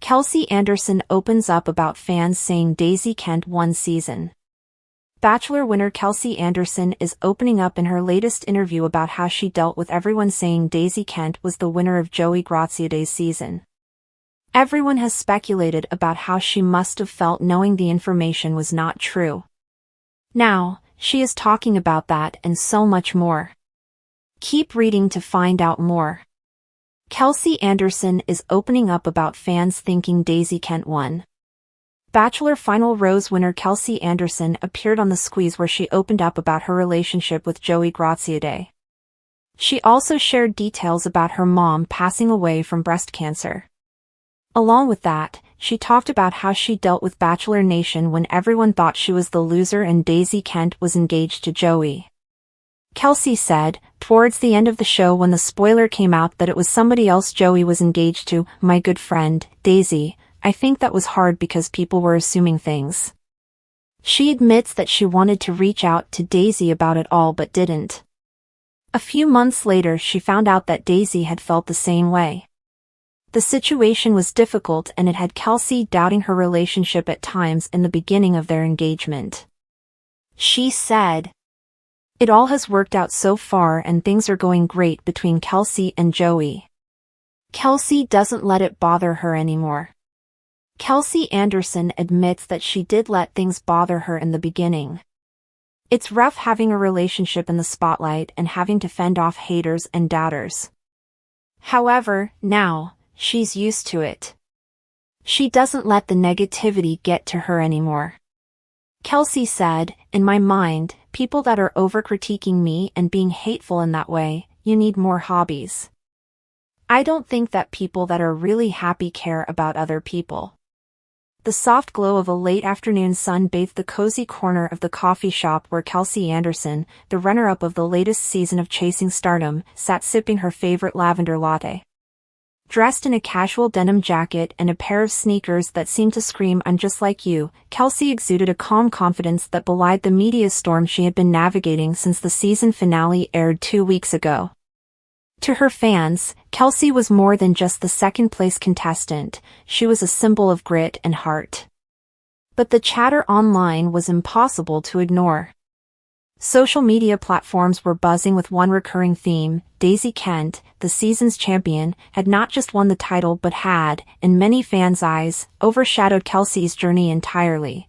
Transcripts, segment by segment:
Kelsey Anderson opens up about fans saying Daisy Kent won season. Bachelor winner Kelsey Anderson is opening up in her latest interview about how she dealt with everyone saying Daisy Kent was the winner of Joey Graziadei's season. Everyone has speculated about how she must have felt knowing the information was not true. Now, she is talking about that and so much more. Keep reading to find out more. Kelsey Anderson is opening up about fans thinking Daisy Kent won. Bachelor Final Rose winner Kelsey Anderson appeared on The Squeeze where she opened up about her relationship with Joey Graziadei. She also shared details about her mom passing away from breast cancer. Along with that, she talked about how she dealt with Bachelor Nation when everyone thought she was the loser and Daisy Kent was engaged to Joey. Kelsey said, towards the end of the show when the spoiler came out that it was somebody else Joey was engaged to, my good friend, Daisy, I think that was hard because people were assuming things. She admits that she wanted to reach out to Daisy about it all but didn't. A few months later she found out that Daisy had felt the same way. The situation was difficult and it had Kelsey doubting her relationship at times in the beginning of their engagement. She said, "It all has worked out so far and things are going great between Kelsey and Joey. Kelsey doesn't let it bother her anymore." Kelsey Anderson admits that she did let things bother her in the beginning. It's rough having a relationship in the spotlight and having to fend off haters and doubters. However, now, she's used to it. She doesn't let the negativity get to her anymore. Kelsey said, "In my mind, people that are over-critiquing me and being hateful in that way, you need more hobbies. I don't think that people that are really happy care about other people." The soft glow of a late afternoon sun bathed the cozy corner of the coffee shop where Kelsey Anderson, the runner-up of the latest season of Chasing Stardom, sat sipping her favorite lavender latte. Dressed in a casual denim jacket and a pair of sneakers that seemed to scream "I'm just like you," Kelsey exuded a calm confidence that belied the media storm she had been navigating since the season finale aired 2 weeks ago. To her fans, Kelsey was more than just the second-place contestant, she was a symbol of grit and heart. But the chatter online was impossible to ignore. Social media platforms were buzzing with one recurring theme: Daisy Kent, the season's champion, had not just won the title but had, in many fans' eyes, overshadowed Kelsey's journey entirely.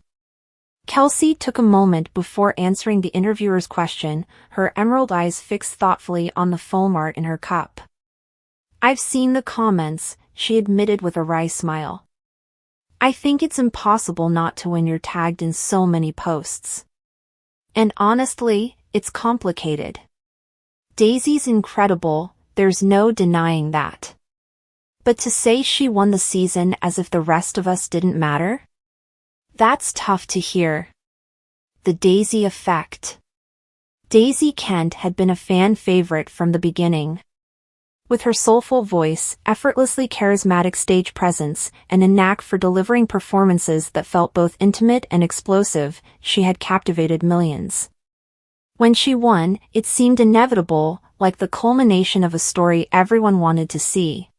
Kelsey took a moment before answering the interviewer's question, her emerald eyes fixed thoughtfully on the foam art in her cup. "I've seen the comments," she admitted with a wry smile. "I think it's impossible not to when you're tagged in so many posts. And honestly, it's complicated. Daisy's incredible, there's no denying that. But to say she won the season as if the rest of us didn't matter? That's tough to hear." The Daisy effect. Daisy Kent had been a fan favorite from the beginning. With her soulful voice, effortlessly charismatic stage presence, and a knack for delivering performances that felt both intimate and explosive, she had captivated millions. When she won, it seemed inevitable, like the culmination of a story everyone wanted to see.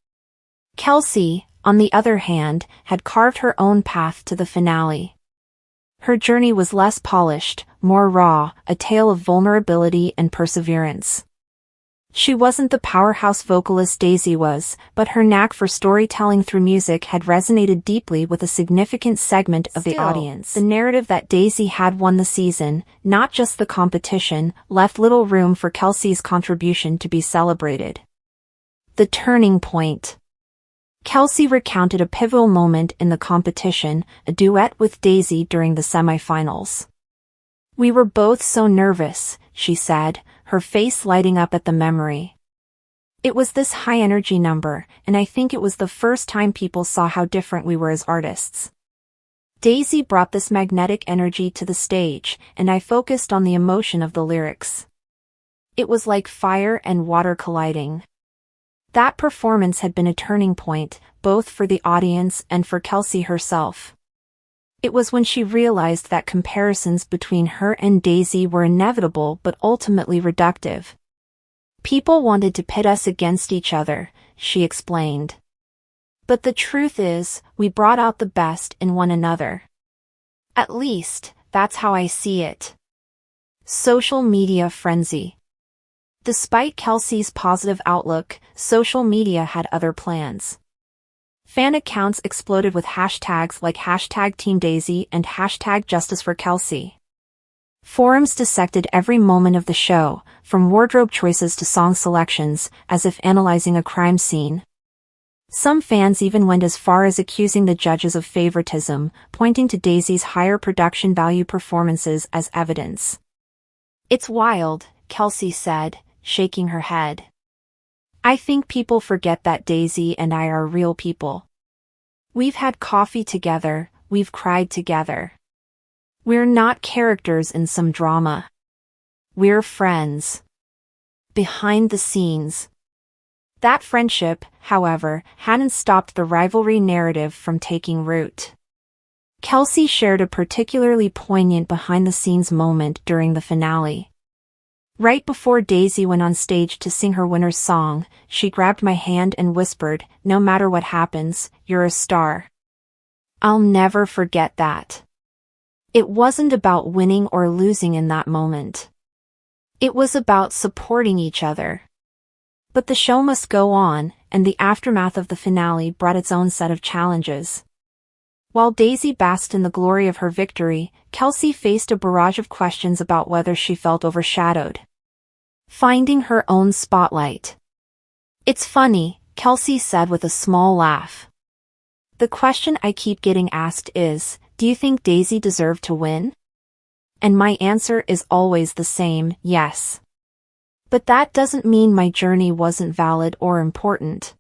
Kelsey, on the other hand, had carved her own path to the finale. Her journey was less polished, more raw, a tale of vulnerability and perseverance. She wasn't the powerhouse vocalist Daisy was, but her knack for storytelling through music had resonated deeply with a significant segment of the audience. The narrative that Daisy had won the season, not just the competition, left little room for Kelsey's contribution to be celebrated. The turning point. Kelsey recounted a pivotal moment in the competition, a duet with Daisy during the semifinals. "We were both so nervous," she said, her face lighting up at the memory. "It was this high-energy number, and I think it was the first time people saw how different we were as artists. Daisy brought this magnetic energy to the stage, and I focused on the emotion of the lyrics. It was like fire and water colliding." That performance had been a turning point, both for the audience and for Kelsey herself. It was when she realized that comparisons between her and Daisy were inevitable but ultimately reductive. "People wanted to pit us against each other," she explained. But the truth is, we brought out the best in one another. At least, that's how I see it. Social media frenzy. Despite Kelsey's positive outlook, social media had other plans. Fan accounts exploded with hashtags like #TeamDaisy and #JusticeForKelsey. Forums dissected every moment of the show, from wardrobe choices to song selections, as if analyzing a crime scene. Some fans even went as far as accusing the judges of favoritism, pointing to Daisy's higher production value performances as evidence. "It's wild," Kelsey said, shaking her head. "I think people forget that Daisy and I are real people. We've had coffee together, we've cried together. We're not characters in some drama. We're friends. Behind the scenes." That friendship, however, hadn't stopped the rivalry narrative from taking root. Kelsey shared a particularly poignant behind-the-scenes moment during the finale. Right before Daisy went on stage to sing her winner's song, she grabbed my hand and whispered, "No matter what happens, you're a star." I'll never forget that. It wasn't about winning or losing in that moment. It was about supporting each other. But the show must go on, and the aftermath of the finale brought its own set of challenges. While Daisy basked in the glory of her victory, Kelsey faced a barrage of questions about whether she felt overshadowed. Finding her own spotlight. "It's funny," Kelsey said with a small laugh. "The question I keep getting asked is, do you think Daisy deserved to win? And my answer is always the same, yes. But that doesn't mean my journey wasn't valid or important."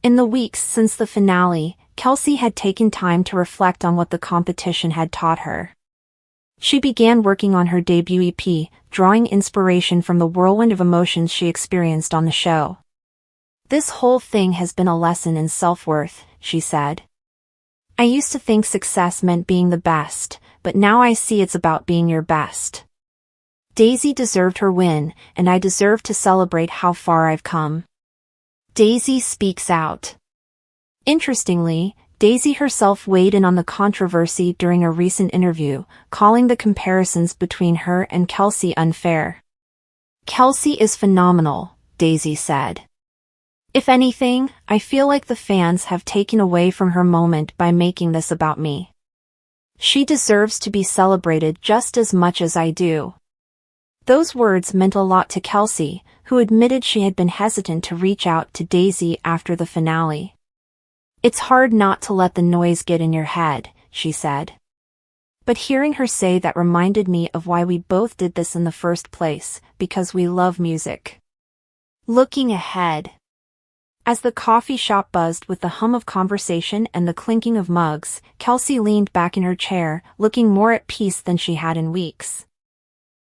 In the weeks since the finale, Kelsey had taken time to reflect on what the competition had taught her. She began working on her debut EP, drawing inspiration from the whirlwind of emotions she experienced on the show. "This whole thing has been a lesson in self-worth," she said. "I used to think success meant being the best, but now I see it's about being your best. Daisy deserved her win, and I deserve to celebrate how far I've come." Daisy speaks out. Interestingly, Daisy herself weighed in on the controversy during a recent interview, calling the comparisons between her and Kelsey unfair. "Kelsey is phenomenal," Daisy said. "If anything, I feel like the fans have taken away from her moment by making this about me. She deserves to be celebrated just as much as I do." Those words meant a lot to Kelsey, who admitted she had been hesitant to reach out to Daisy after the finale. "It's hard not to let the noise get in your head," she said. "But hearing her say that reminded me of why we both did this in the first place, because we love music." Looking ahead. As the coffee shop buzzed with the hum of conversation and the clinking of mugs, Kelsey leaned back in her chair, looking more at peace than she had in weeks.